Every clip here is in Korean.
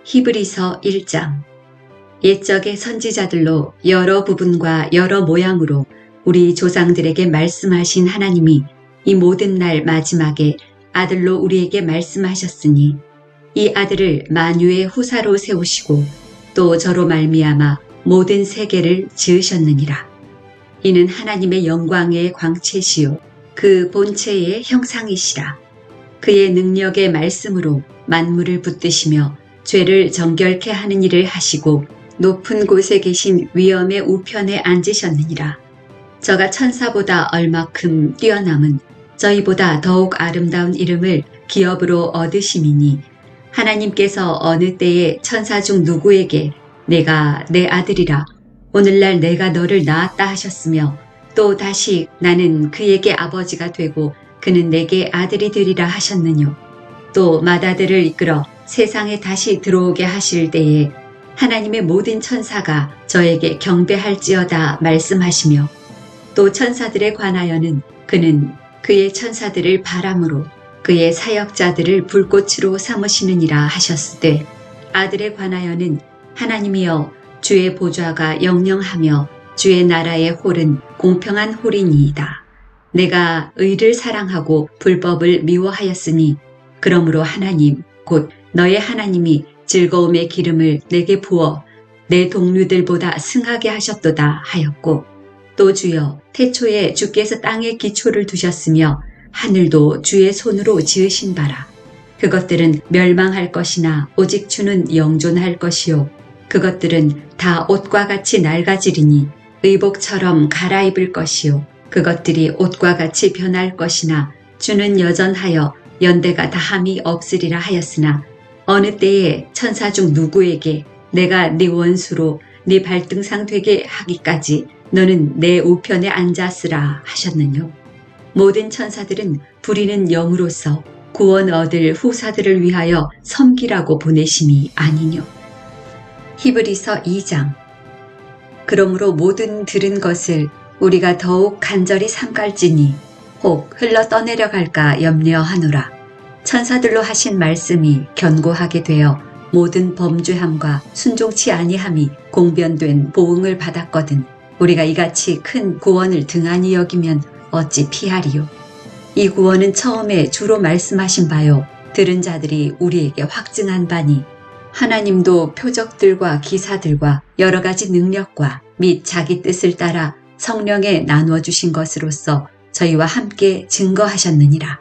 히브리서 1장. 옛적의 선지자들로 여러 부분과 여러 모양으로 우리 조상들에게 말씀하신 하나님이 이 모든 날 마지막에 아들로 우리에게 말씀하셨으니 이 아들을 만유의 후사로 세우시고 또 저로 말미암아 모든 세계를 지으셨느니라. 이는 하나님의 영광의 광채시요 그 본체의 형상이시라. 그의 능력의 말씀으로 만물을 붙드시며 죄를 정결케 하는 일을 하시고 높은 곳에 계신 위엄의 우편에 앉으셨느니라. 저가 천사보다 얼마큼 뛰어남은 저희보다 더욱 아름다운 이름을 기업으로 얻으심이니 하나님께서 어느 때에 천사 중 누구에게 내가 내 아들이라 오늘날 내가 너를 낳았다 하셨으며 또 다시 나는 그에게 아버지가 되고 그는 내게 아들이 되리라 하셨느뇨. 또 맏아들을 이끌어 세상에 다시 들어오게 하실 때에 하나님의 모든 천사가 저에게 경배할지어다 말씀하시며 또 천사들에 관하여는 그는 그의 천사들을 바람으로 그의 사역자들을 불꽃으로 삼으시느니라 하셨으되 아들에 관하여는 하나님이여 주의 보좌가 영영하며 주의 나라의 홀은 공평한 홀이니이다. 내가 의를 사랑하고 불법을 미워하였으니 그러므로 하나님 곧 너의 하나님이 즐거움의 기름을 내게 부어 내 동류들보다 승하게 하셨도다 하였고 또 주여 태초에 주께서 땅에 기초를 두셨으며 하늘도 주의 손으로 지으신 바라. 그것들은 멸망할 것이나 오직 주는 영존할 것이요 그것들은 다 옷과 같이 낡아지리니 의복처럼 갈아입을 것이요 그것들이 옷과 같이 변할 것이나 주는 여전하여 연대가 다함이 없으리라 하였으나 어느 때에 천사 중 누구에게 내가 네 원수로 네 발등상 되게 하기까지 너는 내 우편에 앉았으라 하셨느뇨. 모든 천사들은 부리는 영으로서 구원 얻을 후사들을 위하여 섬기라고 보내심이 아니뇨. 히브리서 2장. 그러므로 모든 들은 것을 우리가 더욱 간절히 삼갈지니 혹 흘러 떠내려갈까 염려하노라. 천사들로 하신 말씀이 견고하게 되어 모든 범죄함과 순종치 아니함이 공변된 보응을 받았거든 우리가 이같이 큰 구원을 등한히 여기면 어찌 피하리요. 이 구원은 처음에 주로 말씀하신 바요 들은 자들이 우리에게 확증한 바니 하나님도 표적들과 기사들과 여러 가지 능력과 및 자기 뜻을 따라 성령에 나누어 주신 것으로서 저희와 함께 증거하셨느니라.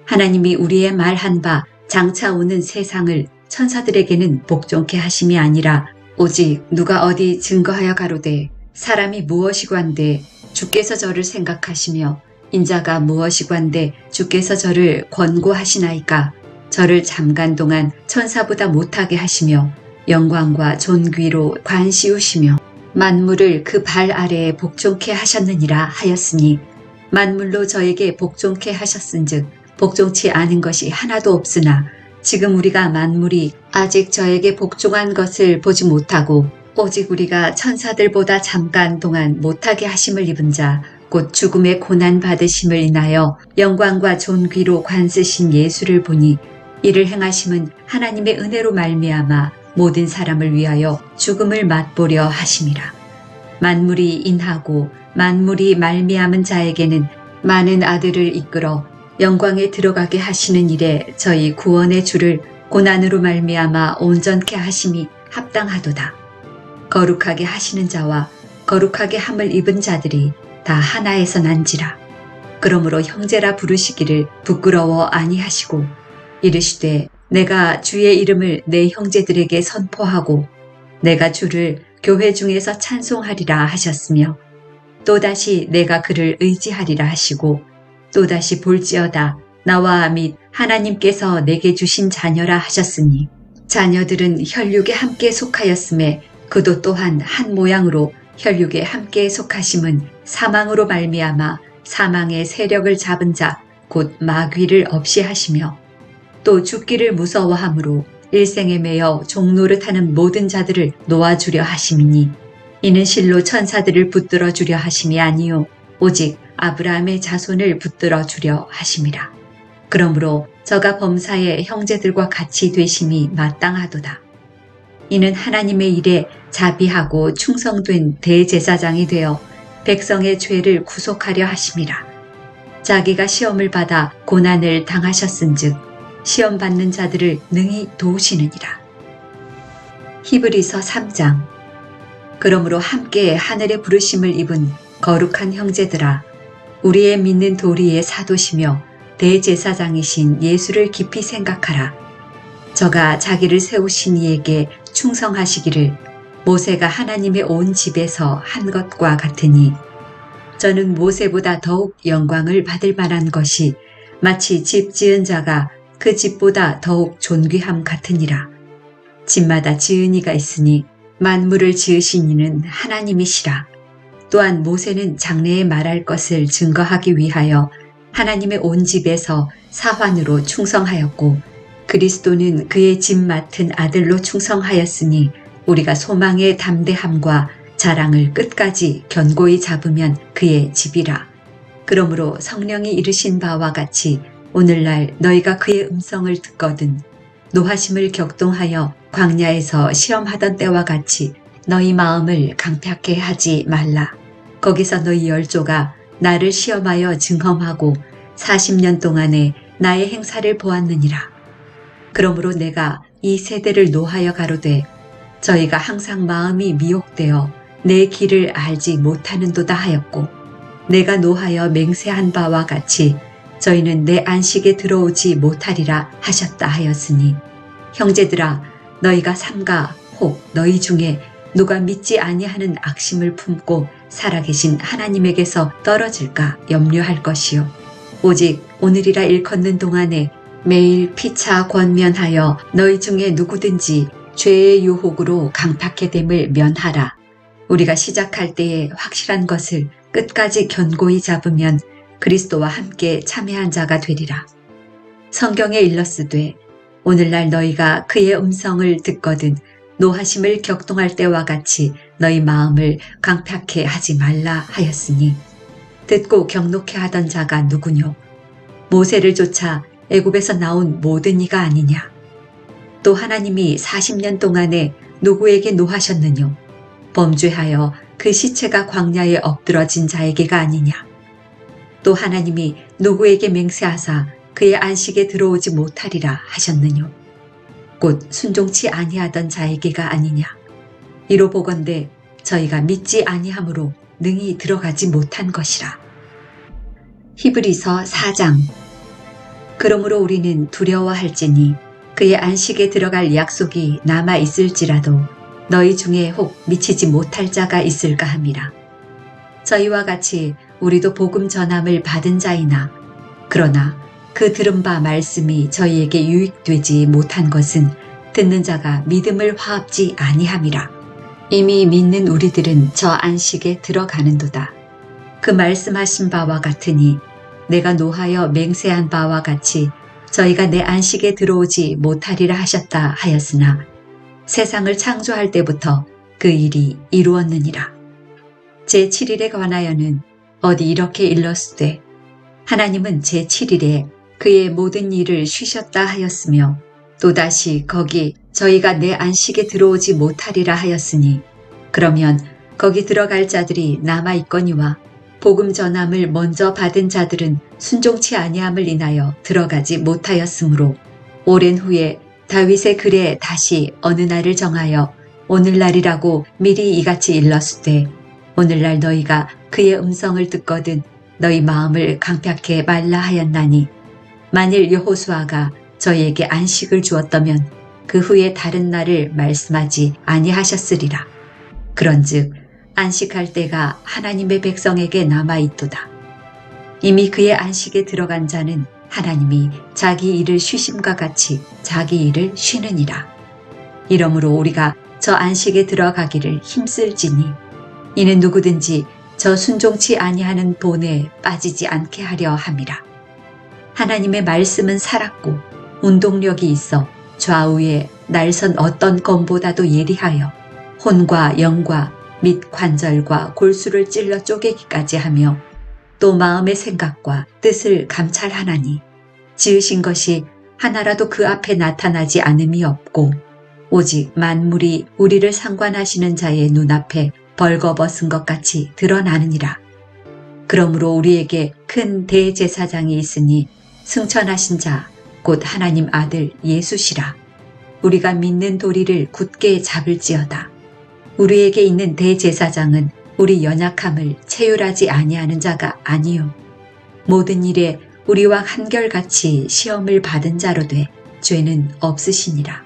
하나님이 우리의 말한 바 장차 오는 세상을 천사들에게는 복종케 하심이 아니라 오직 누가 어디 증거하여 가로되 사람이 무엇이관데 주께서 저를 생각하시며 인자가 무엇이관데 주께서 저를 권고하시나이까 저를 잠깐 동안 천사보다 못하게 하시며 영광과 존귀로 관시우시며 만물을 그 발 아래에 복종케 하셨느니라 하였으니 만물로 저에게 복종케 하셨은즉 복종치 않은 것이 하나도 없으나 지금 우리가 만물이 아직 저에게 복종한 것을 보지 못하고 오직 우리가 천사들보다 잠깐 동안 못하게 하심을 입은 자 곧 죽음의 고난 받으심을 인하여 영광과 존귀로 관쓰신 예수를 보니 이를 행하심은 하나님의 은혜로 말미암아 모든 사람을 위하여 죽음을 맛보려 하심이라. 만물이 인하고 만물이 말미암은 자에게는 많은 아들을 이끌어 영광에 들어가게 하시는 일에 저희 구원의 주를 고난으로 말미암아 온전케 하심이 합당하도다. 거룩하게 하시는 자와 거룩하게 함을 입은 자들이 다 하나에서 난지라. 그러므로 형제라 부르시기를 부끄러워 아니하시고 이르시되 내가 주의 이름을 내 형제들에게 선포하고 내가 주를 교회 중에서 찬송하리라 하셨으며 또다시 내가 그를 의지하리라 하시고 또다시 볼지어다 나와 및 하나님께서 내게 주신 자녀라 하셨으니 자녀들은 혈육에 함께 속하였음에 그도 또한 한 모양으로 혈육에 함께 속하심은 사망으로 말미암아 사망의 세력을 잡은 자 곧 마귀를 없이 하시며 또 죽기를 무서워함으로 일생에 매여 종노릇하는 모든 자들을 놓아주려 하심이니 이는 실로 천사들을 붙들어 주려 하심이 아니요 오직 아브라함의 자손을 붙들어 주려 하심이라. 그러므로 저가 범사의 형제들과 같이 되심이 마땅하도다. 이는 하나님의 일에 자비하고 충성된 대제사장이 되어 백성의 죄를 구속하려 하심이라. 자기가 시험을 받아 고난을 당하셨은즉 시험 받는 자들을 능히 도우시느니라. 히브리서 3장. 그러므로 함께 하늘의 부르심을 입은 거룩한 형제들아, 우리의 믿는 도리의 사도시며 대제사장이신 예수를 깊이 생각하라. 저가 자기를 세우신 이에게 충성하시기를 모세가 하나님의 온 집에서 한 것과 같으니, 저는 모세보다 더욱 영광을 받을 만한 것이 마치 집 지은 자가 그 집보다 더욱 존귀함 같으니라. 집마다 지은 이가 있으니 만물을 지으신 이는 하나님이시라. 또한 모세는 장래에 말할 것을 증거하기 위하여 하나님의 온 집에서 사환으로 충성하였고, 그리스도는 그의 집 맡은 아들로 충성하였으니 우리가 소망의 담대함과 자랑을 끝까지 견고히 잡으면 그의 집이라. 그러므로 성령이 이르신 바와 같이 오늘날 너희가 그의 음성을 듣거든 노하심을 격동하여 광야에서 시험하던 때와 같이 너희 마음을 강팍해 하지 말라. 거기서 너희 열조가 나를 시험하여 증험하고 40년 동안에 나의 행사를 보았느니라. 그러므로 내가 이 세대를 노하여 가로되 저희가 항상 마음이 미혹되어 내 길을 알지 못하는도다 하였고, 내가 노하여 맹세한 바와 같이 저희는 내 안식에 들어오지 못하리라 하셨다 하였으니, 형제들아, 너희가 삼가 혹 너희 중에 누가 믿지 아니하는 악심을 품고 살아계신 하나님에게서 떨어질까 염려할 것이요, 오직 오늘이라 일컫는 동안에 매일 피차 권면하여 너희 중에 누구든지 죄의 유혹으로 강팍해 됨을 면하라. 우리가 시작할 때에 확실한 것을 끝까지 견고히 잡으면 그리스도와 함께 참여한 자가 되리라. 성경에 일렀으되 오늘날 너희가 그의 음성을 듣거든 노하심을 격동할 때와 같이 너희 마음을 강팍해 하지 말라 하였으니, 듣고 격노케 하던 자가 누구뇨? 모세를 쫓아 애굽에서 나온 모든 이가 아니냐? 또 하나님이 40년 동안에 누구에게 노하셨느뇨? 범죄하여 그 시체가 광야에 엎드러진 자에게가 아니냐? 또 하나님이 누구에게 맹세하사 그의 안식에 들어오지 못하리라 하셨느뇨? 곧 순종치 아니하던 자에게가 아니냐? 이로 보건대 저희가 믿지 아니함으로 능히 들어가지 못한 것이라. 히브리서 4장. 그러므로 우리는 두려워할지니 그의 안식에 들어갈 약속이 남아 있을지라도 너희 중에 혹 미치지 못할 자가 있을까 함이라. 저희와 같이 우리도 복음 전함을 받은 자이나, 그러나 그 들은 바 말씀이 저희에게 유익되지 못한 것은 듣는 자가 믿음을 화합지 아니함이라. 이미 믿는 우리들은 저 안식에 들어가는도다. 그 말씀하신 바와 같으니 내가 노하여 맹세한 바와 같이 저희가 내 안식에 들어오지 못하리라 하셨다 하였으나, 세상을 창조할 때부터 그 일이 이루었느니라. 제7일에 관하여는 어디 이렇게 일렀으되 하나님은 제7일에 그의 모든 일을 쉬셨다 하였으며, 또다시 거기 저희가 내 안식에 들어오지 못하리라 하였으니, 그러면 거기 들어갈 자들이 남아있거니와 복음 전함을 먼저 받은 자들은 순종치 아니함을 인하여 들어가지 못하였으므로, 오랜 후에 다윗의 글에 다시 어느 날을 정하여 오늘날이라고 미리 이같이 일렀으되, 오늘날 너희가 그의 음성을 듣거든 너희 마음을 강팍해 말라 하였나니, 만일 여호수아가 저희에게 안식을 주었다면 그 후에 다른 날을 말씀하지 아니하셨으리라. 그런즉 안식할 때가 하나님의 백성에게 남아있도다. 이미 그의 안식에 들어간 자는 하나님이 자기 일을 쉬심과 같이 자기 일을 쉬느니라. 이러므로 우리가 저 안식에 들어가기를 힘쓸지니, 이는 누구든지 저 순종치 아니하는 본에 빠지지 않게 하려 함이라. 하나님의 말씀은 살았고 운동력이 있어 좌우에 날선 어떤 검보다도 예리하여 혼과 영과 및 관절과 골수를 찔러 쪼개기까지 하며, 또 마음의 생각과 뜻을 감찰하나니, 지으신 것이 하나라도 그 앞에 나타나지 않음이 없고 오직 만물이 우리를 상관하시는 자의 눈앞에 벌거벗은 것 같이 드러나느니라. 그러므로 우리에게 큰 대제사장이 있으니 승천하신 자 곧 하나님 아들 예수시라. 우리가 믿는 도리를 굳게 잡을지어다. 우리에게 있는 대제사장은 우리 연약함을 체휼하지 아니하는 자가 아니요 모든 일에 우리와 한결같이 시험을 받은 자로 돼 죄는 없으시니라.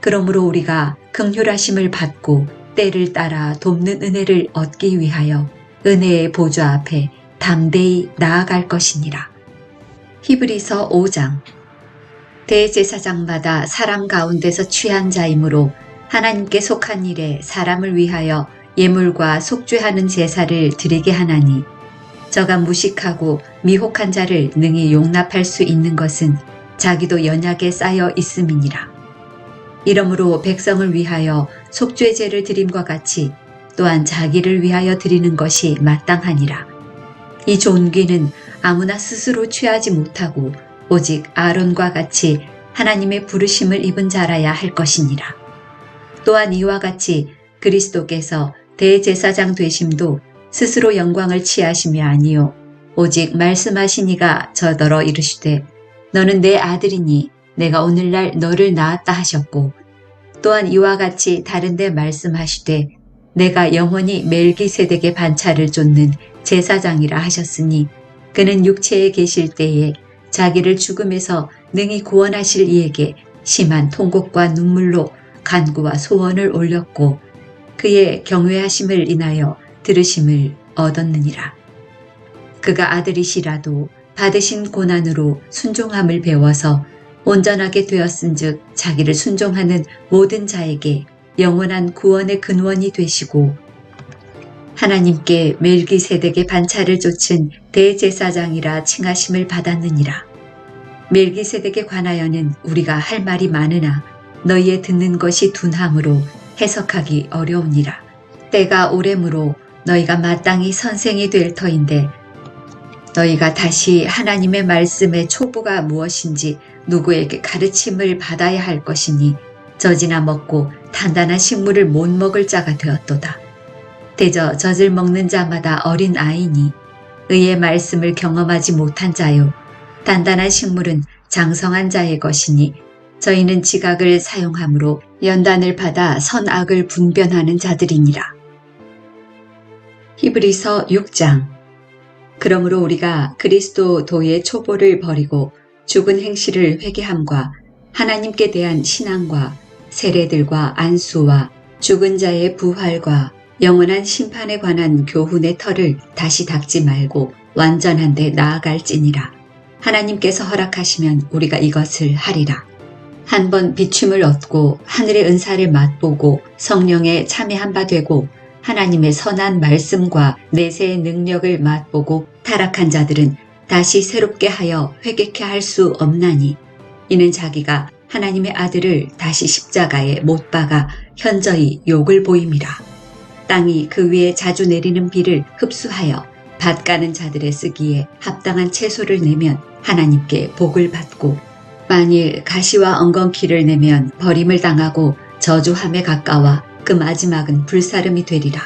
그러므로 우리가 긍휼하심을 받고 때를 따라 돕는 은혜를 얻기 위하여 은혜의 보좌 앞에 담대히 나아갈 것이니라. 히브리서 5장. 대제사장마다 사람 가운데서 취한 자이므로 하나님께 속한 일에 사람을 위하여 예물과 속죄하는 제사를 드리게 하나니 저가 무식하고 미혹한 자를 능히 용납할 수 있는 것은 자기도 연약에 쌓여 있음이니라. 이러므로 백성을 위하여 속죄제를 드림과 같이 또한 자기를 위하여 드리는 것이 마땅하니라. 이 존귀는 아무나 스스로 취하지 못하고 오직 아론과 같이 하나님의 부르심을 입은 자라야 할 것이니라. 또한 이와 같이 그리스도께서 대제사장 되심도 스스로 영광을 취하심이 아니요 오직 말씀하신 이가 저더러 이르시되 너는 내 아들이니 내가 오늘날 너를 낳았다 하셨고 또한 이와 같이 다른데 말씀하시되 내가 영원히 멜기세덱의 반차를 쫓는 제사장이라 하셨으니 그는 육체에 계실 때에 자기를 죽음에서 능히 구원하실 이에게 심한 통곡과 눈물로 간구와 소원을 올렸고 그의 경외하심을 인하여 들으심을 얻었느니라. 그가 아들이시라도 받으신 고난으로 순종함을 배워서 온전하게 되었은즉 자기를 순종하는 모든 자에게 영원한 구원의 근원이 되시고 하나님께 멜기세덱의 반차를 좇은 대제사장이라 칭하심을 받았느니라. 멜기세덱에 관하여는 우리가 할 말이 많으나 너희의 듣는 것이 둔함으로 해석하기 어려우니라. 때가 오래므로 너희가 마땅히 선생이 될 터인데 너희가 다시 하나님의 말씀의 초부가 무엇인지 누구에게 가르침을 받아야 할 것이니 젖이나 먹고 단단한 식물을 못 먹을 자가 되었도다. 대저 젖을 먹는 자마다 어린 아이니 의의 말씀을 경험하지 못한 자요 단단한 식물은 장성한 자의 것이니 저희는 지각을 사용함으로 연단을 받아 선악을 분별하는 자들이니라. 히브리서 6장. 그러므로 우리가 그리스도 도의 초보를 버리고 죽은 행실을 회개함과 하나님께 대한 신앙과 세례들과 안수와 죽은 자의 부활과 영원한 심판에 관한 교훈의 털을 다시 닦지 말고 완전한 데 나아갈지니라. 하나님께서 허락하시면 우리가 이것을 하리라. 한번 비춤을 얻고 하늘의 은사를 맛보고 성령에 참여한 바 되고 하나님의 선한 말씀과 내세의 능력을 맛보고 타락한 자들은 다시 새롭게 하여 회개케 할 수 없나니 이는 자기가 하나님의 아들을 다시 십자가에 못 박아 현저히 욕을 보임이라. 땅이 그 위에 자주 내리는 비를 흡수하여 밭 가는 자들의 쓰기에 합당한 채소를 내면 하나님께 복을 받고 만일 가시와 엉겅퀴를 내면 버림을 당하고 저주함에 가까워 그 마지막은 불사름이 되리라.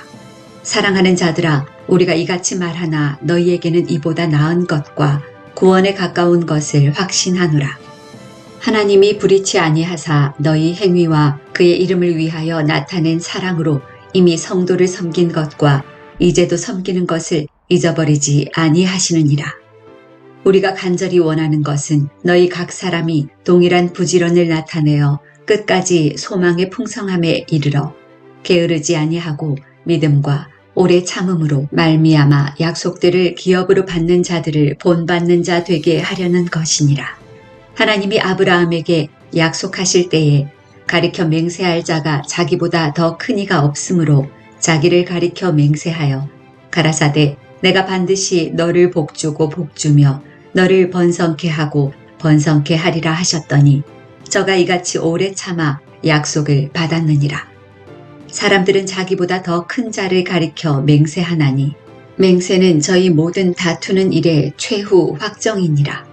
사랑하는 자들아 우리가 이같이 말하나 너희에게는 이보다 나은 것과 구원에 가까운 것을 확신하노라. 하나님이 불의치 아니하사 너희 행위와 그의 이름을 위하여 나타낸 사랑으로 이미 성도를 섬긴 것과 이제도 섬기는 것을 잊어버리지 아니하시느니라. 우리가 간절히 원하는 것은 너희 각 사람이 동일한 부지런을 나타내어 끝까지 소망의 풍성함에 이르러 게으르지 아니하고 믿음과 오래 참음으로 말미암아 약속들을 기업으로 받는 자들을 본받는 자 되게 하려는 것이니라. 하나님이 아브라함에게 약속하실 때에 가리켜 맹세할 자가 자기보다 더 큰 이가 없으므로 자기를 가리켜 맹세하여 가라사대 내가 반드시 너를 복주고 복주며 너를 번성케 하고 번성케 하리라 하셨더니 저가 이같이 오래 참아 약속을 받았느니라. 사람들은 자기보다 더 큰 자를 가리켜 맹세하나니 맹세는 저희 모든 다투는 일의 최후 확정이니라.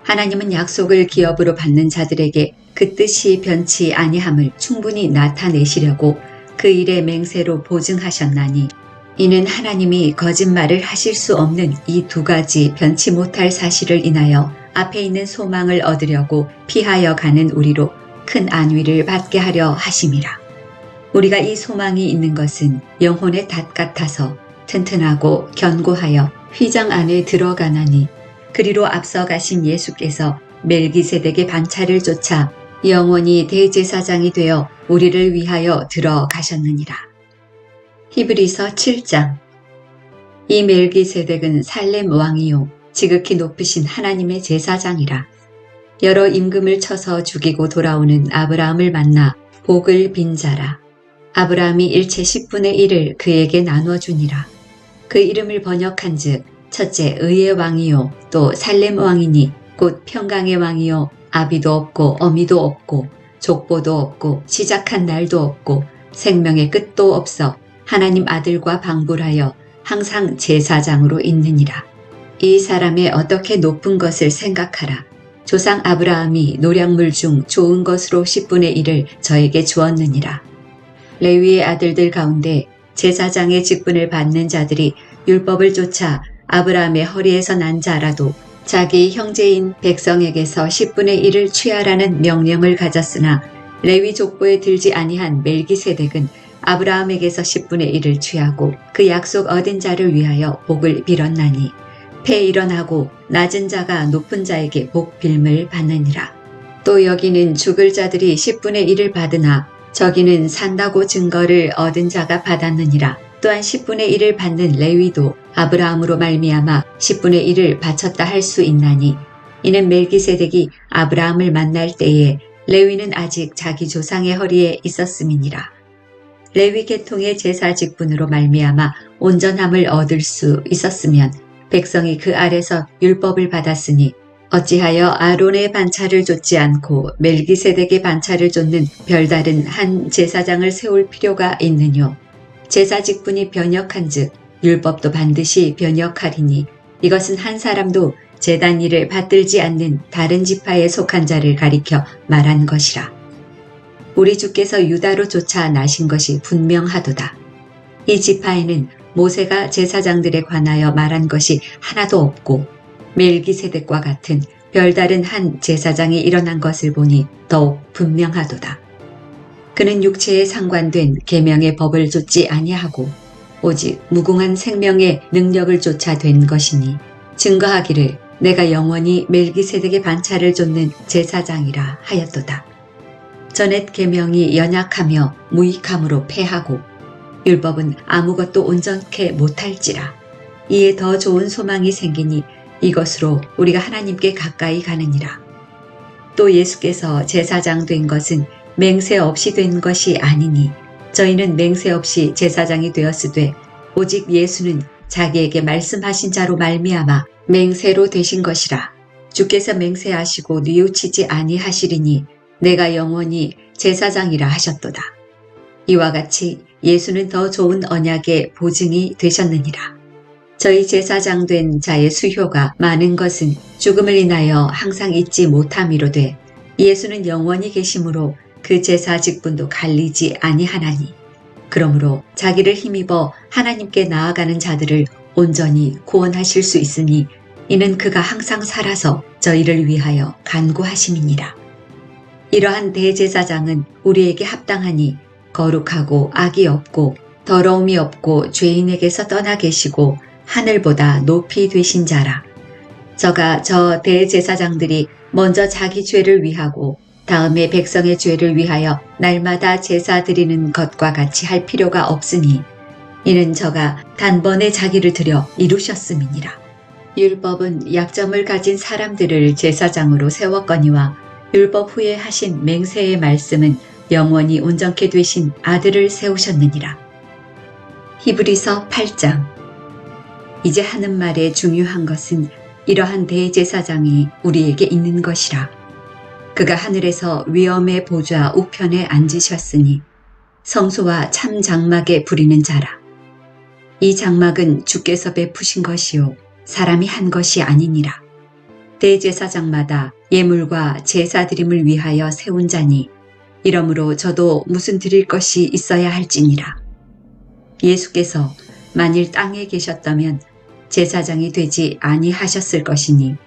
하나님은 약속을 기업으로 받는 자들에게 그 뜻이 변치 아니함을 충분히 나타내시려고 그 일의 맹세로 보증하셨나니 이는 하나님이 거짓말을 하실 수 없는 이 두 가지 변치 못할 사실을 인하여 앞에 있는 소망을 얻으려고 피하여 가는 우리로 큰 안위를 받게 하려 하심이라. 우리가 이 소망이 있는 것은 영혼의 닷 같아서 튼튼하고 견고하여 휘장 안에 들어가나니 그리로 앞서 가신 예수께서 멜기세덱의 반차를 쫓아 영원히 대제사장이 되어 우리를 위하여 들어가셨느니라. 히브리서 7장. 이 멜기세덱은 살렘 왕이요 지극히 높으신 하나님의 제사장이라. 여러 임금을 쳐서 죽이고 돌아오는 아브라함을 만나 복을 빈 자라. 아브라함이 일체 10분의 1을 그에게 나눠주니라. 그 이름을 번역한즉 첫째 의의 왕이요 또 살렘 왕이니 곧 평강의 왕이요 아비도 없고 어미도 없고 족보도 없고 시작한 날도 없고 생명의 끝도 없어 하나님 아들과 방불하여 항상 제사장으로 있느니라. 이 사람의 어떻게 높은 것을 생각하라. 조상 아브라함이 노량물 중 좋은 것으로 10분의 1을 저에게 주었느니라. 레위의 아들들 가운데 제사장의 직분을 받는 자들이 율법을 쫓아 아브라함의 허리에서 난 자라도 자기 형제인 백성에게서 10분의 1을 취하라는 명령을 가졌으나 레위 족보에 들지 아니한 멜기세덱은 아브라함에게서 10분의 1을 취하고 그 약속 얻은 자를 위하여 복을 빌었나니 패 일어나고 낮은 자가 높은 자에게 복 빌음을 받느니라. 또 여기는 죽을 자들이 10분의 1을 받으나 저기는 산다고 증거를 얻은 자가 받았느니라. 또한 10분의 1을 받는 레위도 아브라함으로 말미암아 10분의 1을 바쳤다 할 수 있나니 이는 멜기세덱이 아브라함을 만날 때에 레위는 아직 자기 조상의 허리에 있었음이니라. 레위 계통의 제사 직분으로 말미암아 온전함을 얻을 수 있었으면 백성이 그 아래서 율법을 받았으니 어찌하여 아론의 반차를 좇지 않고 멜기세덱의 반차를 좇는 별다른 한 제사장을 세울 필요가 있느뇨. 제사 직분이 변역한즉 율법도 반드시 변역하리니 이것은 한 사람도 제단 일을 받들지 않는 다른 지파에 속한 자를 가리켜 말한 것이라. 우리 주께서 유다로 쫓아 나신 것이 분명하도다. 이 지파에는 모세가 제사장들에 관하여 말한 것이 하나도 없고 멜기세덱과 같은 별다른 한 제사장이 일어난 것을 보니 더욱 분명하도다. 그는 육체에 상관된 계명의 법을 좇지 아니하고 오직 무궁한 생명의 능력을 쫓아 된 것이니 증거하기를 내가 영원히 멜기세덱의 반차를 좇는 제사장이라 하였도다. 전옛 계명이 연약하며 무익함으로 패하고 율법은 아무것도 온전케 못할지라. 이에 더 좋은 소망이 생기니 이것으로 우리가 하나님께 가까이 가느니라. 또 예수께서 제사장 된 것은 맹세 없이 된 것이 아니니 저희는 맹세 없이 제사장이 되었으되 오직 예수는 자기에게 말씀하신 자로 말미암아 맹세로 되신 것이라. 주께서 맹세하시고 뉘우치지 아니하시리니 내가 영원히 제사장이라 하셨도다. 이와 같이 예수는 더 좋은 언약의 보증이 되셨느니라. 저희 제사장 된 자의 수효가 많은 것은 죽음을 인하여 항상 잊지 못함이로되 예수는 영원히 계심으로 그 제사 직분도 갈리지 아니하나니 그러므로 자기를 힘입어 하나님께 나아가는 자들을 온전히 구원하실 수 있으니 이는 그가 항상 살아서 저희를 위하여 간구하심이니라. 이러한 대제사장은 우리에게 합당하니 거룩하고 악이 없고 더러움이 없고 죄인에게서 떠나 계시고 하늘보다 높이 되신 자라. 저가 저 대제사장들이 먼저 자기 죄를 위하고 다음에 백성의 죄를 위하여 날마다 제사 드리는 것과 같이 할 필요가 없으니 이는 저가 단번에 자기를 들여 이루셨음이니라. 율법은 약점을 가진 사람들을 제사장으로 세웠거니와 율법 후에 하신 맹세의 말씀은 영원히 온전케 되신 아들을 세우셨느니라. 히브리서 8장. 이제 하는 말에 중요한 것은 이러한 대제사장이 우리에게 있는 것이라. 그가 하늘에서 위엄의 보좌 우편에 앉으셨으니 성소와 참 장막에 부리는 자라. 이 장막은 주께서 베푸신 것이요 사람이 한 것이 아니니라. 대제사장마다 예물과 제사 드림을 위하여 세운 자니 이러므로 저도 무슨 드릴 것이 있어야 할지니라. 예수께서 만일 땅에 계셨다면 제사장이 되지 아니하셨을 것이니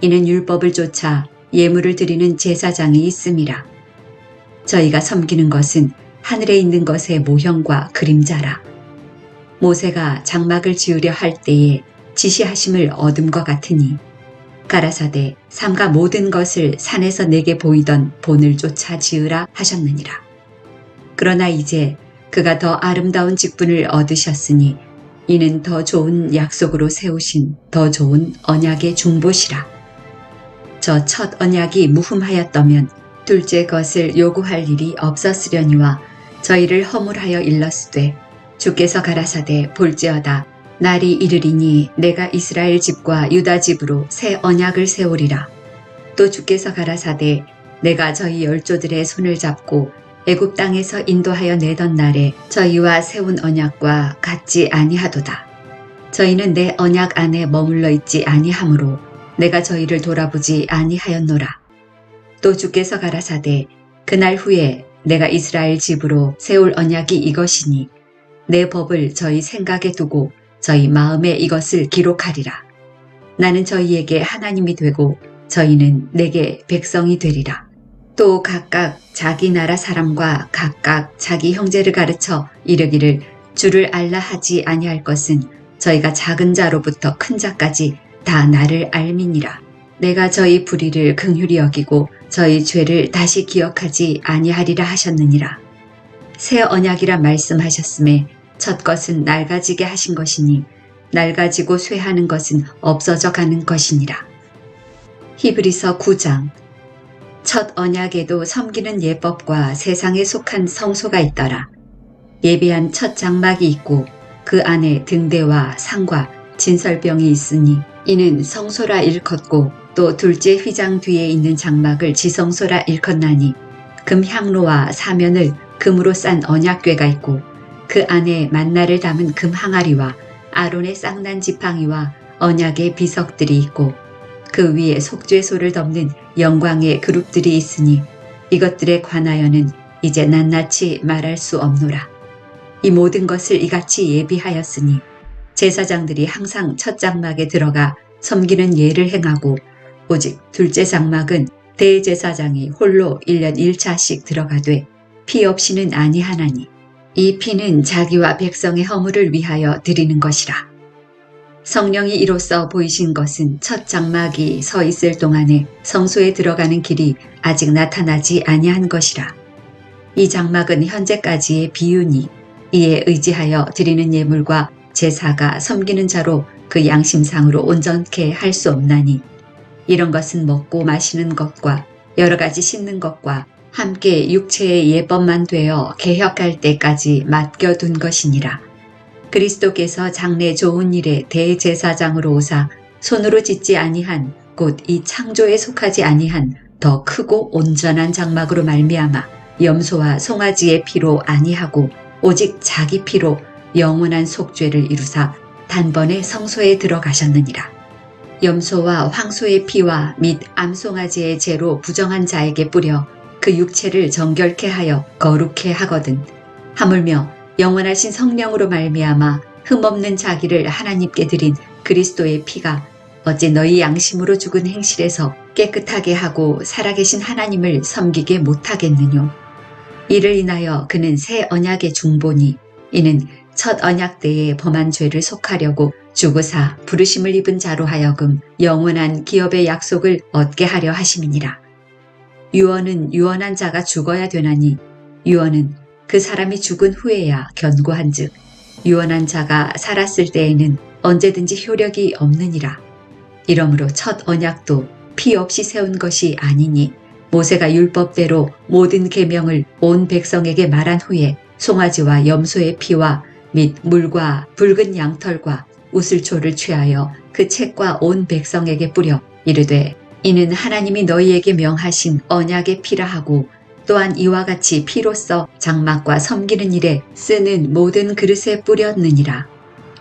이는 율법을 쫓아 예물을 드리는 제사장이 있음이라. 저희가 섬기는 것은 하늘에 있는 것의 모형과 그림자라. 모세가 장막을 지으려 할 때에 지시하심을 얻은 것 같으니 가라사대 삼가 모든 것을 산에서 내게 보이던 본을 쫓아 지으라 하셨느니라. 그러나 이제 그가 더 아름다운 직분을 얻으셨으니 이는 더 좋은 약속으로 세우신 더 좋은 언약의 중보시라. 저 첫 언약이 무흠하였다면 둘째 것을 요구할 일이 없었으려니와 저희를 허물하여 일렀으되 주께서 가라사대 볼지어다 날이 이르리니 내가 이스라엘 집과 유다 집으로 새 언약을 세우리라. 또 주께서 가라사대 내가 저희 열조들의 손을 잡고 애굽 땅에서 인도하여 내던 날에 저희와 세운 언약과 같지 아니하도다. 저희는 내 언약 안에 머물러 있지 아니하므로 내가 저희를 돌아보지 아니하였노라. 또 주께서 가라사대 그날 후에 내가 이스라엘 집으로 세울 언약이 이것이니 내 법을 저희 생각에 두고 저희 마음에 이것을 기록하리라. 나는 저희에게 하나님이 되고 저희는 내게 백성이 되리라. 또 각각 자기 나라 사람과 각각 자기 형제를 가르쳐 이르기를 주를 알라 하지 아니할 것은 저희가 작은 자로부터 큰 자까지 다 나를 알미니라. 내가 저희 불의를 긍휼히 여기고 저희 죄를 다시 기억하지 아니하리라 하셨느니라. 새 언약이라 말씀하셨음에 첫 것은 낡아지게 하신 것이니 낡아지고 쇠하는 것은 없어져 가는 것이니라. 히브리서 9장. 첫 언약에도 섬기는 예법과 세상에 속한 성소가 있더라. 예비한 첫 장막이 있고 그 안에 등대와 상과 진설병이 있으니 이는 성소라 일컫고 또 둘째 휘장 뒤에 있는 장막을 지성소라 일컫나니 금 향로와 사면을 금으로 싼 언약궤가 있고 그 안에 만나를 담은 금 항아리와 아론의 쌍난 지팡이와 언약의 비석들이 있고 그 위에 속죄소를 덮는 영광의 그룹들이 있으니 이것들에 관하여는 이제 낱낱이 말할 수 없노라. 이 모든 것을 이같이 예비하였으니 제사장들이 항상 첫 장막에 들어가 섬기는 예를 행하고 오직 둘째 장막은 대제사장이 홀로 1년 1차씩 들어가되 피 없이는 아니하나니 이 피는 자기와 백성의 허물을 위하여 드리는 것이라. 성령이 이로써 보이신 것은 첫 장막이 서 있을 동안에 성소에 들어가는 길이 아직 나타나지 아니한 것이라. 이 장막은 현재까지의 비유니 이에 의지하여 드리는 예물과 제사가 섬기는 자로 그 양심상으로 온전케 할 수 없나니 이런 것은 먹고 마시는 것과 여러 가지 씻는 것과 함께 육체의 예법만 되어 개혁할 때까지 맡겨둔 것이니라. 그리스도께서 장래 좋은 일에 대제사장으로 오사 손으로 짓지 아니한 곧 이 창조에 속하지 아니한 더 크고 온전한 장막으로 말미암아 염소와 송아지의 피로 아니하고 오직 자기 피로 영원한 속죄를 이루사 단번에 성소에 들어가셨느니라. 염소와 황소의 피와 및 암송아지의 죄로 부정한 자에게 뿌려 그 육체를 정결케 하여 거룩케 하거든. 하물며 영원하신 성령으로 말미암아 흠없는 자기를 하나님께 드린 그리스도의 피가 어찌 너희 양심으로 죽은 행실에서 깨끗하게 하고 살아계신 하나님을 섬기게 못하겠느뇨. 이를 인하여 그는 새 언약의 중보니 이는 첫 언약 때에 범한 죄를 속하려고 죽으사 부르심을 입은 자로 하여금 영원한 기업의 약속을 얻게 하려 하심이니라. 유언은 유언한 자가 죽어야 되나니 유언은 그 사람이 죽은 후에야 견고한즉 유언한 자가 살았을 때에는 언제든지 효력이 없느니라. 이러므로 첫 언약도 피 없이 세운 것이 아니니 모세가 율법대로 모든 계명을 온 백성에게 말한 후에 송아지와 염소의 피와 및 물과 붉은 양털과 우슬초를 취하여 그 책과 온 백성에게 뿌려 이르되 이는 하나님이 너희에게 명하신 언약의 피라 하고 또한 이와 같이 피로써 장막과 섬기는 일에 쓰는 모든 그릇에 뿌렸느니라.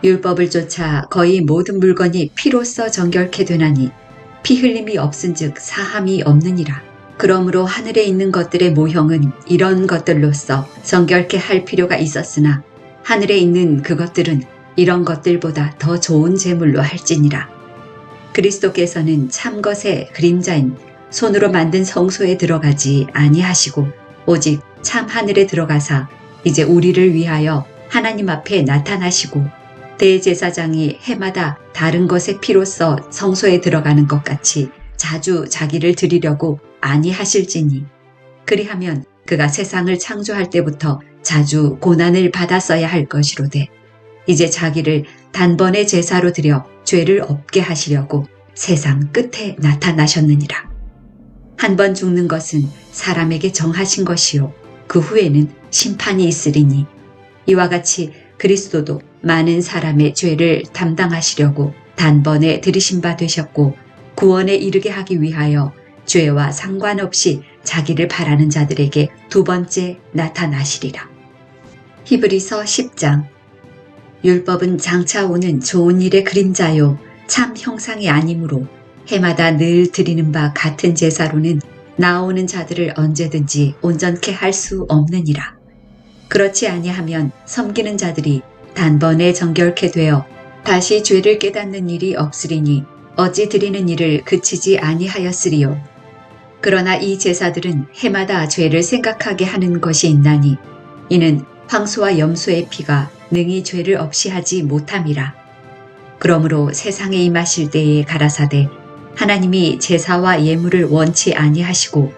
율법을 쫓아 거의 모든 물건이 피로써 정결케 되나니 피 흘림이 없은즉 사함이 없느니라. 그러므로 하늘에 있는 것들의 모형은 이런 것들로서 정결케 할 필요가 있었으나 하늘에 있는 그것들은 이런 것들보다 더 좋은 제물로 할지니라. 그리스도께서는 참것의 그림자인 손으로 만든 성소에 들어가지 아니하시고 오직 참 하늘에 들어가사 이제 우리를 위하여 하나님 앞에 나타나시고 대제사장이 해마다 다른 것의 피로써 성소에 들어가는 것 같이 자주 자기를 드리려고 아니하실지니 그리하면 그가 세상을 창조할 때부터 자주 고난을 받았어야 할 것이로되 이제 자기를 단번에 제사로 드려 죄를 없게 하시려고 세상 끝에 나타나셨느니라. 한 번 죽는 것은 사람에게 정하신 것이요 그 후에는 심판이 있으리니 이와 같이 그리스도도 많은 사람의 죄를 담당하시려고 단번에 들이신 바 되셨고 구원에 이르게 하기 위하여 죄와 상관없이 자기를 바라는 자들에게 두 번째 나타나시리라. 히브리서 10장. 율법은 장차 오는 좋은 일의 그림자요 참 형상이 아니므로 해마다 늘 드리는 바 같은 제사로는 나오는 자들을 언제든지 온전케 할 수 없느니라. 그렇지 아니하면 섬기는 자들이 단번에 정결케 되어 다시 죄를 깨닫는 일이 없으리니 어찌 드리는 일을 그치지 아니하였으리요. 그러나 이 제사들은 해마다 죄를 생각하게 하는 것이 있나니 이는 황소와 염소의 피가 능히 죄를 없이 하지 못함이라. 그러므로 세상에 임하실 때에 가라사대 하나님이 제사와 예물을 원치 아니하시고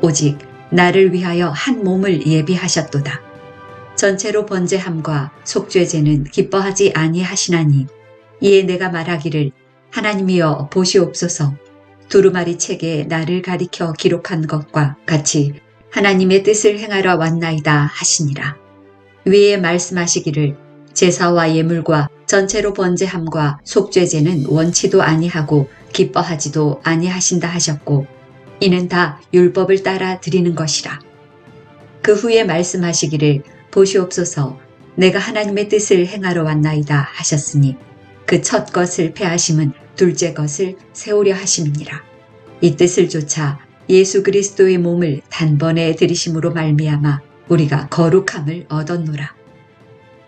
오직 나를 위하여 한 몸을 예비하셨도다. 전체로 번제함과 속죄제는 기뻐하지 아니하시나니 이에 내가 말하기를 하나님이여 보시옵소서 두루마리 책에 나를 가리켜 기록한 것과 같이 하나님의 뜻을 행하러 왔나이다 하시니라. 위에 말씀하시기를 제사와 예물과 전체로 번제함과 속죄제는 원치도 아니하고 기뻐하지도 아니하신다 하셨고 이는 다 율법을 따라 드리는 것이라. 그 후에 말씀하시기를 보시옵소서 내가 하나님의 뜻을 행하러 왔나이다 하셨으니 그 첫 것을 패하심은 둘째 것을 세우려 하심이니라. 이 뜻을 좇아 예수 그리스도의 몸을 단번에 들이심으로 말미암아 우리가 거룩함을 얻었노라.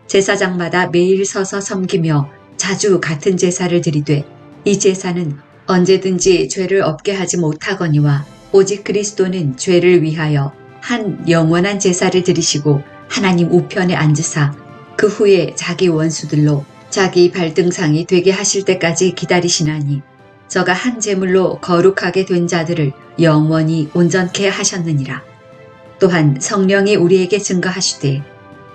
제사장마다 매일 서서 섬기며 자주 같은 제사를 드리되 이 제사는 언제든지 죄를 없게 하지 못하거니와 오직 그리스도는 죄를 위하여 한 영원한 제사를 드리시고 하나님 우편에 앉으사 그 후에 자기 원수들로 자기 발등상이 되게 하실 때까지 기다리시나니 저가 한 제물로 거룩하게 된 자들을 영원히 온전케 하셨느니라. 또한 성령이 우리에게 증거하시되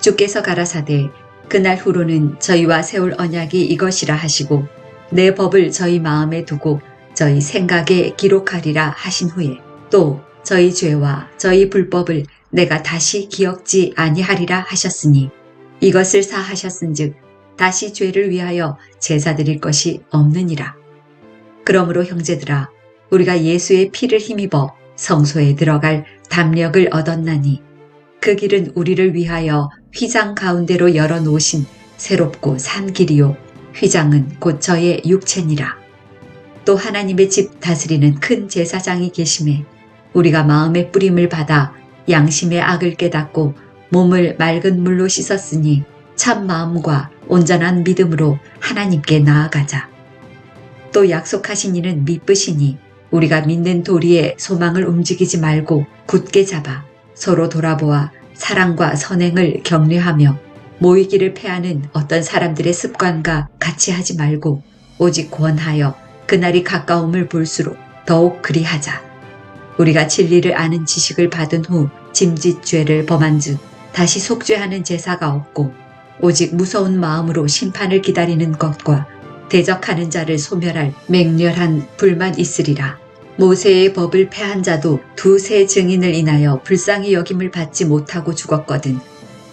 주께서 가라사대 그날 후로는 저희와 세울 언약이 이것이라 하시고 내 법을 저희 마음에 두고 저희 생각에 기록하리라 하신 후에 또 저희 죄와 저희 불법을 내가 다시 기억지 아니하리라 하셨으니 이것을 사하셨은즉 다시 죄를 위하여 제사 드릴 것이 없느니라. 그러므로 형제들아 우리가 예수의 피를 힘입어 성소에 들어갈 담력을 얻었나니 그 길은 우리를 위하여 휘장 가운데로 열어놓으신 새롭고 산 길이요 휘장은 곧 저의 육체니라. 또 하나님의 집 다스리는 큰 제사장이 계심에 우리가 마음의 뿌림을 받아 양심의 악을 깨닫고 몸을 맑은 물로 씻었으니 참 마음과 온전한 믿음으로 하나님께 나아가자. 또 약속하신 이는 미쁘시니 우리가 믿는 도리에 소망을 움직이지 말고 굳게 잡아 서로 돌아보아 사랑과 선행을 격려하며 모이기를 패하는 어떤 사람들의 습관과 같이 하지 말고 오직 권하여 그날이 가까움을 볼수록 더욱 그리하자. 우리가 진리를 아는 지식을 받은 후 짐짓 죄를 범한즉 다시 속죄하는 제사가 없고 오직 무서운 마음으로 심판을 기다리는 것과 대적하는 자를 소멸할 맹렬한 불만 있으리라. 모세의 법을 패한 자도 두세 증인을 인하여 불쌍히 여김을 받지 못하고 죽었거든.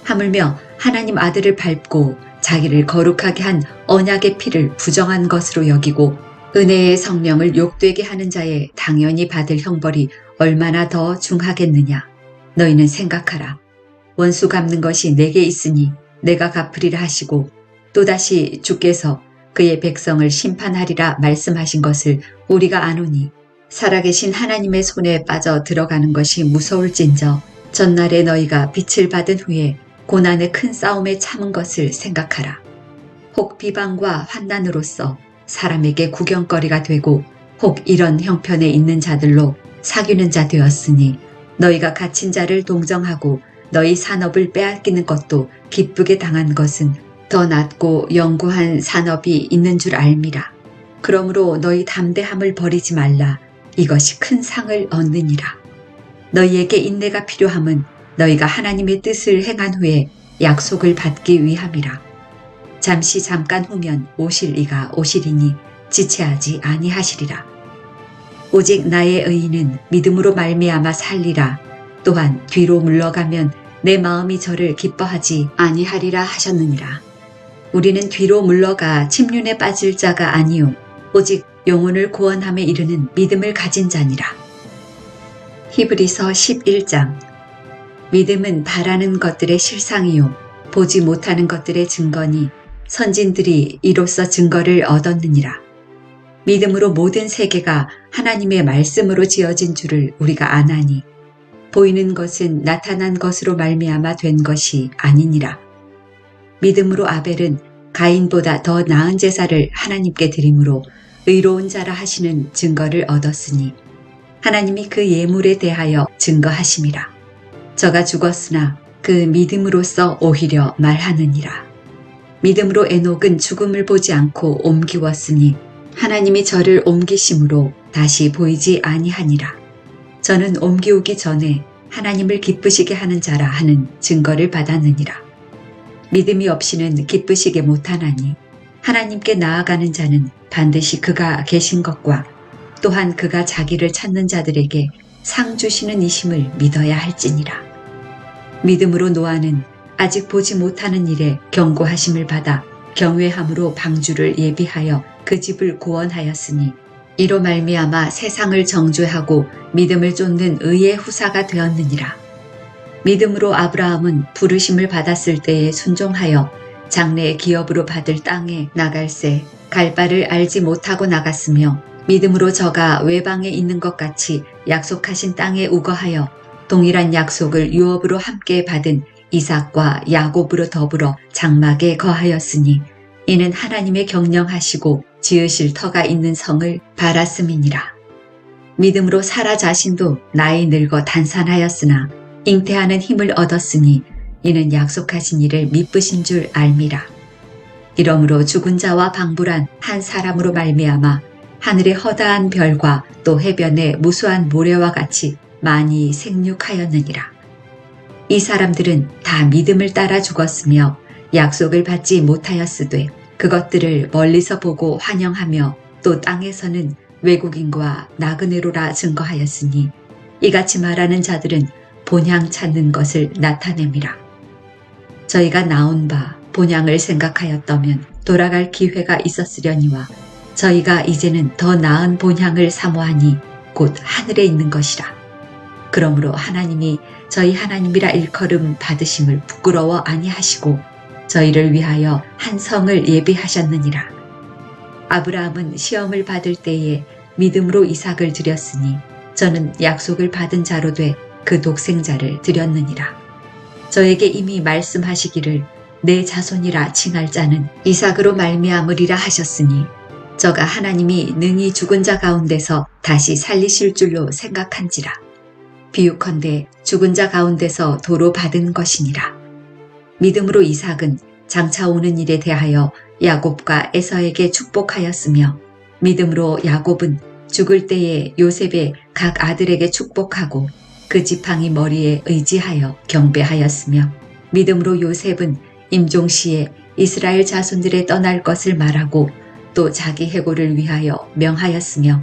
하물며 하나님 아들을 밟고 자기를 거룩하게 한 언약의 피를 부정한 것으로 여기고 은혜의 성령을 욕되게 하는 자의 당연히 받을 형벌이 얼마나 더 중하겠느냐. 너희는 생각하라. 원수 갚는 것이 내게 있으니 내가 갚으리라 하시고 또다시 주께서 그의 백성을 심판하리라 말씀하신 것을 우리가 아노니 살아계신 하나님의 손에 빠져 들어가는 것이 무서울진저 전날에 너희가 빛을 받은 후에 고난의 큰 싸움에 참은 것을 생각하라. 혹 비방과 환난으로서 사람에게 구경거리가 되고 혹 이런 형편에 있는 자들로 사귀는 자 되었으니 너희가 갇힌 자를 동정하고 너희 산업을 빼앗기는 것도 기쁘게 당한 것은 더 낫고 영구한 산업이 있는 줄 알미라. 그러므로 너희 담대함을 버리지 말라. 이것이 큰 상을 얻느니라. 너희에게 인내가 필요함은 너희가 하나님의 뜻을 행한 후에 약속을 받기 위함이라. 잠깐 후면 오실 이가 오시리니 지체하지 아니하시리라. 오직 나의 의인은 믿음으로 말미암아 살리라. 또한 뒤로 물러가면 내 마음이 저를 기뻐하지 아니하리라 하셨느니라. 우리는 뒤로 물러가 침륜에 빠질 자가 아니요 오직 영혼을 구원함에 이르는 믿음을 가진 자니라. 히브리서 11장. 믿음은 바라는 것들의 실상이요 보지 못하는 것들의 증거니 선진들이 이로써 증거를 얻었느니라. 믿음으로 모든 세계가 하나님의 말씀으로 지어진 줄을 우리가 아나니 보이는 것은 나타난 것으로 말미암아 된 것이 아니니라. 믿음으로 아벨은 가인보다 더 나은 제사를 하나님께 드림으로 의로운 자라 하시는 증거를 얻었으니 하나님이 그 예물에 대하여 증거하심이라. 저가 죽었으나 그 믿음으로써 오히려 말하느니라. 믿음으로 에녹은 죽음을 보지 않고 옮기웠으니 하나님이 저를 옮기심으로 다시 보이지 아니하니라. 저는 옮기우기 전에 하나님을 기쁘시게 하는 자라 하는 증거를 받았느니라. 믿음이 없이는 기쁘시게 못하나니 하나님께 나아가는 자는 반드시 그가 계신 것과 또한 그가 자기를 찾는 자들에게 상 주시는 이심을 믿어야 할지니라. 믿음으로 노아는 아직 보지 못하는 일에 경고하심을 받아 경외함으로 방주를 예비하여 그 집을 구원하였으니 이로 말미암아 세상을 정죄하고 믿음을 쫓는 의의 후사가 되었느니라. 믿음으로 아브라함은 부르심을 받았을 때에 순종하여 장래의 기업으로 받을 땅에 나갈새 갈 바를 알지 못하고 나갔으며 믿음으로 저가 외방에 있는 것 같이 약속하신 땅에 우거하여 동일한 약속을 유업으로 함께 받은 이삭과 야곱으로 더불어 장막에 거하였으니 이는 하나님의 경영하시고 지으실 터가 있는 성을 바랐음이니라. 믿음으로 사라 자신도 나이 늙어 단산하였으나 잉태하는 힘을 얻었으니 이는 약속하신 일을 미쁘신 줄 알미라. 이러므로 죽은 자와 방불한 한 사람으로 말미암아 하늘의 허다한 별과 또 해변의 무수한 모래와 같이 많이 생육하였느니라. 이 사람들은 다 믿음을 따라 죽었으며 약속을 받지 못하였으되 그것들을 멀리서 보고 환영하며 또 땅에서는 외국인과 나그네로라 증거하였으니 이같이 말하는 자들은 본향 찾는 것을 나타냅니다. 저희가 나온 바 본향을 생각하였다면 돌아갈 기회가 있었으려니와 저희가 이제는 더 나은 본향을 사모하니 곧 하늘에 있는 것이라. 그러므로 하나님이 저희 하나님이라 일컬음 받으심을 부끄러워 아니하시고 저희를 위하여 한 성을 예비하셨느니라. 아브라함은 시험을 받을 때에 믿음으로 이삭을 드렸으니 저는 약속을 받은 자로 돼 그 독생자를 드렸느니라. 저에게 이미 말씀하시기를 내 자손이라 칭할 자는 이삭으로 말미암으리라 하셨으니 저가 하나님이 능히 죽은 자 가운데서 다시 살리실 줄로 생각한지라. 비유컨대 죽은 자 가운데서 도로 받은 것이니라. 믿음으로 이삭은 장차 오는 일에 대하여 야곱과 에서에게 축복하였으며 믿음으로 야곱은 죽을 때에 요셉의 각 아들에게 축복하고 그 지팡이 머리에 의지하여 경배하였으며 믿음으로 요셉은 임종시에 이스라엘 자손들의 떠날 것을 말하고 또 자기 해고를 위하여 명하였으며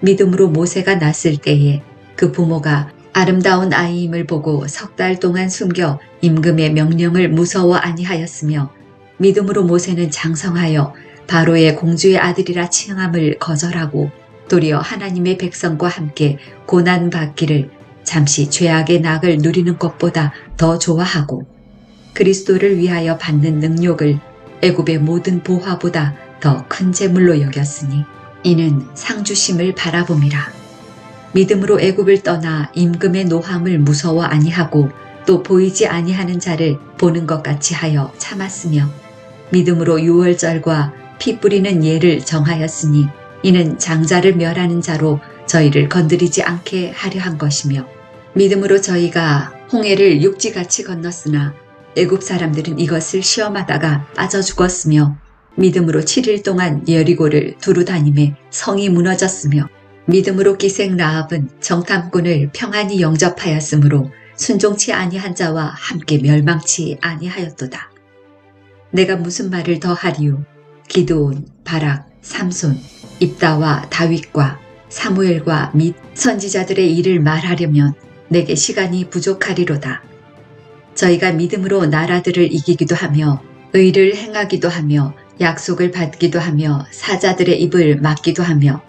믿음으로 모세가 났을 때에 그 부모가 아름다운 아이임을 보고 석 달 동안 숨겨 임금의 명령을 무서워 아니하였으며 믿음으로 모세는 장성하여 바로의 공주의 아들이라 칭함을 거절하고 도리어 하나님의 백성과 함께 고난받기를 잠시 죄악의 낙을 누리는 것보다 더 좋아하고 그리스도를 위하여 받는 능욕을 애굽의 모든 보화보다 더 큰 재물로 여겼으니 이는 상주심을 바라봄이라. 믿음으로 애굽을 떠나 임금의 노함을 무서워 아니하고 또 보이지 아니하는 자를 보는 것 같이 하여 참았으며 믿음으로 유월절과 피 뿌리는 예를 정하였으니 이는 장자를 멸하는 자로 저희를 건드리지 않게 하려 한 것이며 믿음으로 저희가 홍해를 육지같이 건넜으나 애굽 사람들은 이것을 시험하다가 빠져 죽었으며 믿음으로 7일 동안 여리고를 두루 다니매 성이 무너졌으며 믿음으로 기생 라합은 정탐꾼을 평안히 영접하였으므로 순종치 아니한 자와 함께 멸망치 아니하였도다. 내가 무슨 말을 더 하리요? 기드온, 바락, 삼손, 입다와 다윗과 사무엘과 및 선지자들의 일을 말하려면 내게 시간이 부족하리로다. 저희가 믿음으로 나라들을 이기기도 하며 의를 행하기도 하며 약속을 받기도 하며 사자들의 입을 막기도 하며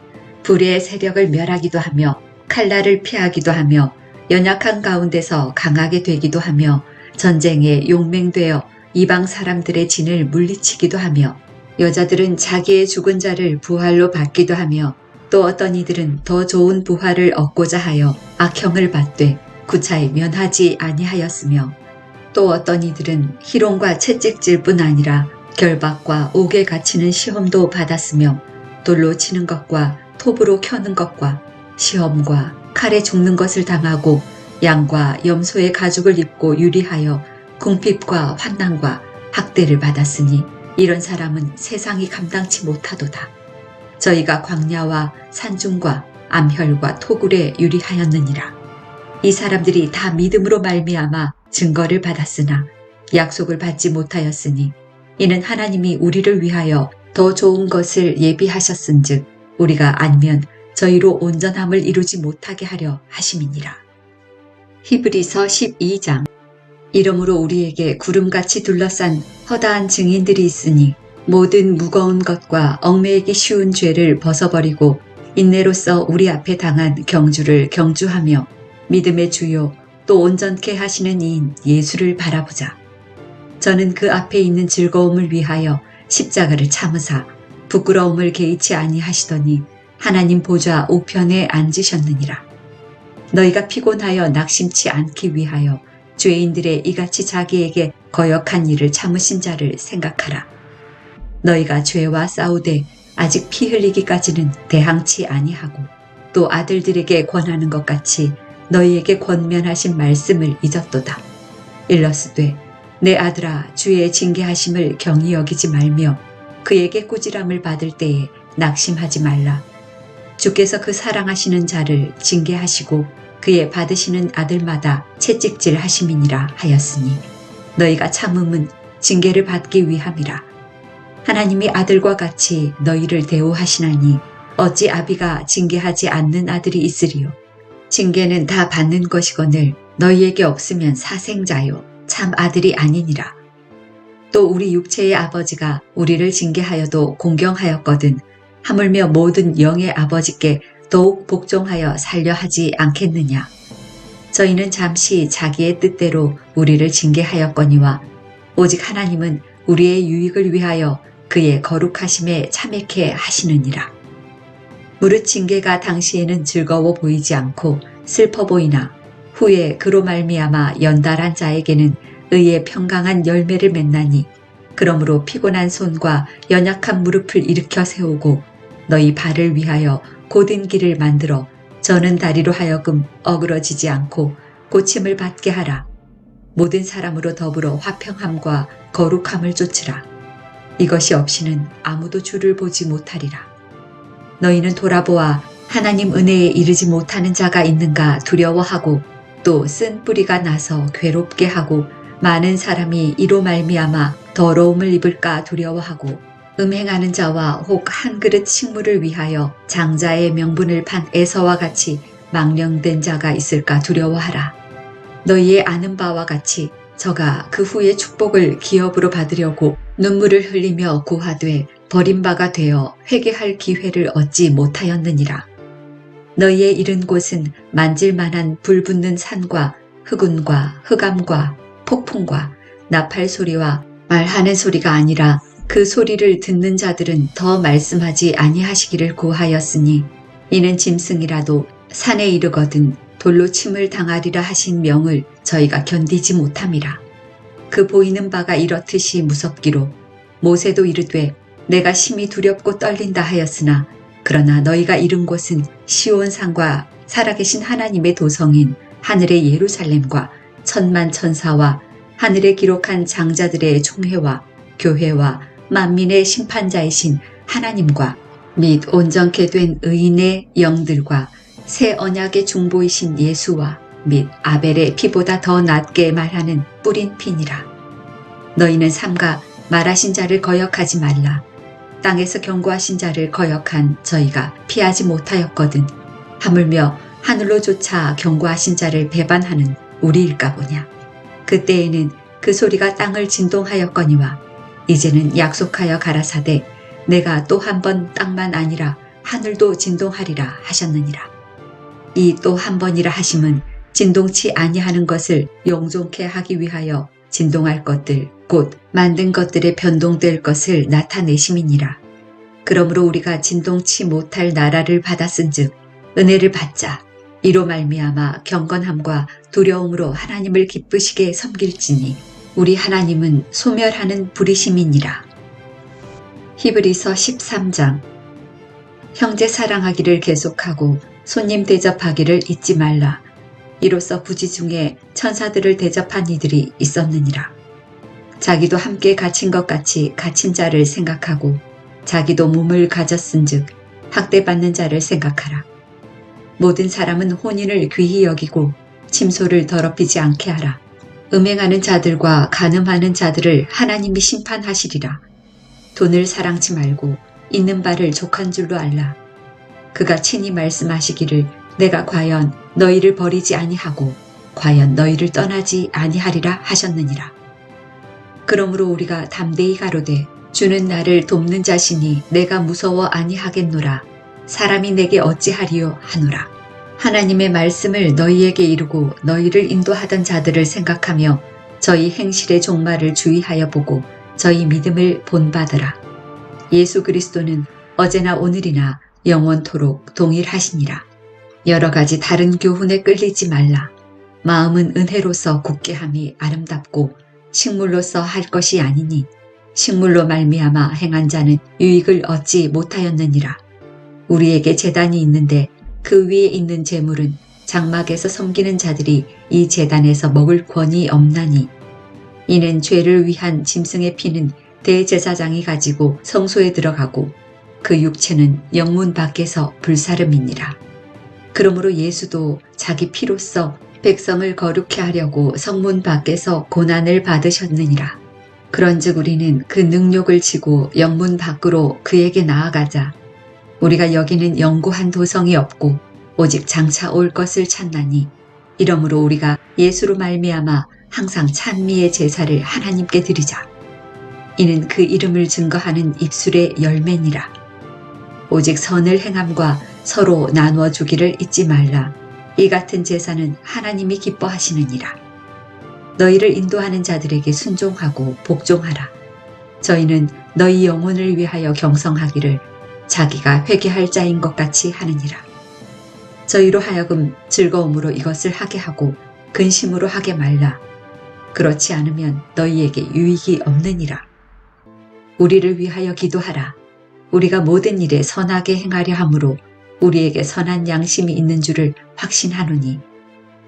불의 세력을 멸하기도 하며 칼날을 피하기도 하며 연약한 가운데서 강하게 되기도 하며 전쟁에 용맹되어 이방 사람들의 진을 물리치기도 하며 여자들은 자기의 죽은 자를 부활로 받기도 하며 또 어떤 이들은 더 좋은 부활을 얻고자 하여 악형을 받되 구차히 면하지 아니하였으며 또 어떤 이들은 희롱과 채찍질뿐 아니라 결박과 옥에 갇히는 시험도 받았으며 돌로 치는 것과 톱으로 켜는 것과 시험과 칼에 죽는 것을 당하고 양과 염소의 가죽을 입고 유리하여 궁핍과 환난과 학대를 받았으니 이런 사람은 세상이 감당치 못하도다. 저희가 광야와 산중과 암혈과 토굴에 유리하였느니라. 이 사람들이 다 믿음으로 말미암아 증거를 받았으나 약속을 받지 못하였으니 이는 하나님이 우리를 위하여 더 좋은 것을 예비하셨은즉 우리가 아니면 저희로 온전함을 이루지 못하게 하려 하심이니라. 히브리서 12장. 이러므로 우리에게 구름같이 둘러싼 허다한 증인들이 있으니 모든 무거운 것과 얽매이기 쉬운 죄를 벗어버리고 인내로써 우리 앞에 당한 경주를 경주하며 믿음의 주요 또 온전케 하시는 이인 예수를 바라보자. 저는 그 앞에 있는 즐거움을 위하여 십자가를 참으사 부끄러움을 개의치 아니하시더니 하나님 보좌 우편에 앉으셨느니라. 너희가 피곤하여 낙심치 않기 위하여 죄인들의 이같이 자기에게 거역한 일을 참으신 자를 생각하라. 너희가 죄와 싸우되 아직 피 흘리기까지는 대항치 아니하고 또 아들들에게 권하는 것 같이 너희에게 권면하신 말씀을 잊었도다. 일러스되 내 아들아 주의 징계하심을 경히 여기지 말며 그에게 꾸지람을 받을 때에 낙심하지 말라. 주께서 그 사랑하시는 자를 징계하시고 그의 받으시는 아들마다 채찍질 하심이니라 하였으니 너희가 참음은 징계를 받기 위함이라. 하나님이 아들과 같이 너희를 대우하시나니 어찌 아비가 징계하지 않는 아들이 있으리요. 징계는 다 받는 것이거늘 너희에게 없으면 사생자요 참 아들이 아니니라. 또 우리 육체의 아버지가 우리를 징계하여도 공경하였거든 하물며 모든 영의 아버지께 더욱 복종하여 살려 하지 않겠느냐. 저희는 잠시 자기의 뜻대로 우리를 징계하였거니와 오직 하나님은 우리의 유익을 위하여 그의 거룩하심에 참여케 하시느니라. 무릇 징계가 당시에는 즐거워 보이지 않고 슬퍼 보이나 후에 그로 말미암아 연달한 자에게는 의의 평강한 열매를 맺나니 그러므로 피곤한 손과 연약한 무릎을 일으켜 세우고 너희 발을 위하여 곧은 길을 만들어 저는 다리로 하여금 어그러지지 않고 고침을 받게 하라. 모든 사람으로 더불어 화평함과 거룩함을 쫓으라. 이것이 없이는 아무도 주를 보지 못하리라. 너희는 돌아보아 하나님 은혜에 이르지 못하는 자가 있는가 두려워하고 또 쓴 뿌리가 나서 괴롭게 하고 많은 사람이 이로 말미암아 더러움을 입을까 두려워하고 음행하는 자와 혹 한 그릇 식물을 위하여 장자의 명분을 판 에서와 같이 망령된 자가 있을까 두려워하라. 너희의 아는 바와 같이 저가 그 후에 축복을 기업으로 받으려고 눈물을 흘리며 고하되 버림바가 되어 회개할 기회를 얻지 못하였느니라. 너희의 이른 곳은 만질만한 불붙는 산과 흑운과 흑암과 폭풍과 나팔 소리와 말하는 소리가 아니라 그 소리를 듣는 자들은 더 말씀하지 아니하시기를 고하였으니 이는 짐승이라도 산에 이르거든 돌로 침을 당하리라 하신 명을 저희가 견디지 못함이라. 그 보이는 바가 이렇듯이 무섭기로 모세도 이르되 내가 심히 두렵고 떨린다 하였으나 그러나 너희가 이른 곳은 시온산과 살아계신 하나님의 도성인 하늘의 예루살렘과 천만 천사와 하늘에 기록한 장자들의 총회와 교회와 만민의 심판자이신 하나님과 및 온전케 된 의인의 영들과 새 언약의 중보이신 예수와 및 아벨의 피보다 더 낫게 말하는 뿌린 피니라. 너희는 삼가 말하신 자를 거역하지 말라. 땅에서 경고하신 자를 거역한 저희가 피하지 못하였거든. 하물며 하늘로조차 경고하신 자를 배반하는 우리일까 보냐. 그때에는 그 소리가 땅을 진동하였거니와 이제는 약속하여 가라사대 내가 또 한 번 땅만 아니라 하늘도 진동하리라 하셨느니라. 이 또 한 번이라 하심은 진동치 아니하는 것을 영존케 하기 위하여 진동할 것들 곧 만든 것들의 변동될 것을 나타내심이니라. 그러므로 우리가 진동치 못할 나라를 받았은즉 은혜를 받자. 이로 말미암아 경건함과 두려움으로 하나님을 기쁘시게 섬길지니 우리 하나님은 소멸하는 불이심이니라. 히브리서 13장. 형제 사랑하기를 계속하고 손님 대접하기를 잊지 말라. 이로써 부지 중에 천사들을 대접한 이들이 있었느니라. 자기도 함께 갇힌 것 같이 갇힌 자를 생각하고 자기도 몸을 가졌은즉 학대받는 자를 생각하라. 모든 사람은 혼인을 귀히 여기고 침소를 더럽히지 않게 하라. 음행하는 자들과 간음하는 자들을 하나님이 심판하시리라. 돈을 사랑치 말고 있는 바를 족한 줄로 알라. 그가 친히 말씀하시기를 내가 과연 너희를 버리지 아니하고 과연 너희를 떠나지 아니하리라 하셨느니라. 그러므로 우리가 담대히 가로되 주는 나를 돕는 자시니 내가 무서워 아니하겠노라. 사람이 내게 어찌하리요 하노라. 하나님의 말씀을 너희에게 이루고 너희를 인도하던 자들을 생각하며 저희 행실의 종말을 주의하여 보고 저희 믿음을 본받으라. 예수 그리스도는 어제나 오늘이나 영원토록 동일하시니라. 여러 가지 다른 교훈에 끌리지 말라. 마음은 은혜로서 굳게 함이 아름답고 식물로서 할 것이 아니니 식물로 말미암아 행한 자는 유익을 얻지 못하였느니라. 우리에게 제단이 있는데 그 위에 있는 제물은 장막에서 섬기는 자들이 이 제단에서 먹을 권이 없나니 이는 죄를 위한 짐승의 피는 대제사장이 가지고 성소에 들어가고 그 육체는 영문 밖에서 불사름이니라. 그러므로 예수도 자기 피로써 백성을 거룩케 하려고 성문 밖에서 고난을 받으셨느니라. 그런즉 우리는 그 능욕을 지고 영문 밖으로 그에게 나아가자. 우리가 여기는 영구한 도성이 없고 오직 장차 올 것을 찾나니 이러므로 우리가 예수로 말미암아 항상 찬미의 제사를 하나님께 드리자. 이는 그 이름을 증거하는 입술의 열매니라. 오직 선을 행함과 서로 나누어 주기를 잊지 말라. 이 같은 제사는 하나님이 기뻐하시느니라. 너희를 인도하는 자들에게 순종하고 복종하라. 저희는 너희 영혼을 위하여 경성하기를 자기가 회개할 자인 것 같이 하느니라. 저희로 하여금 즐거움으로 이것을 하게 하고 근심으로 하게 말라. 그렇지 않으면 너희에게 유익이 없느니라. 우리를 위하여 기도하라. 우리가 모든 일에 선하게 행하려 함으로 우리에게 선한 양심이 있는 줄을 확신하노니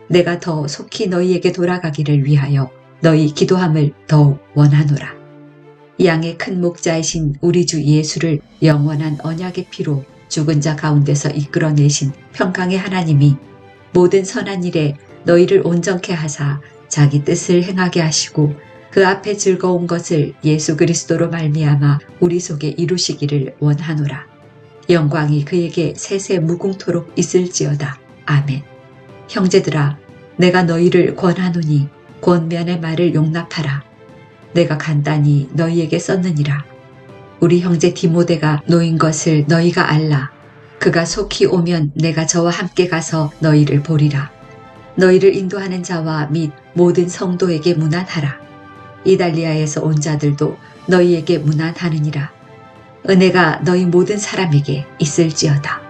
내가 더 속히 너희에게 돌아가기를 위하여 너희 기도함을 더욱 원하노라. 양의 큰 목자이신 우리 주 예수를 영원한 언약의 피로 죽은 자 가운데서 이끌어내신 평강의 하나님이 모든 선한 일에 너희를 온전케 하사 자기 뜻을 행하게 하시고 그 앞에 즐거운 것을 예수 그리스도로 말미암아 우리 속에 이루시기를 원하노라. 영광이 그에게 세세 무궁토록 있을지어다. 아멘. 형제들아, 내가 너희를 권하노니 권면의 말을 용납하라. 내가 간단히 너희에게 썼느니라. 우리 형제 디모데가 놓인 것을 너희가 알라. 그가 속히 오면 내가 저와 함께 가서 너희를 보리라. 너희를 인도하는 자와 및 모든 성도에게 문안하라. 이달리아에서 온 자들도 너희에게 무난하느니라. 은혜가 너희 모든 사람에게 있을지어다.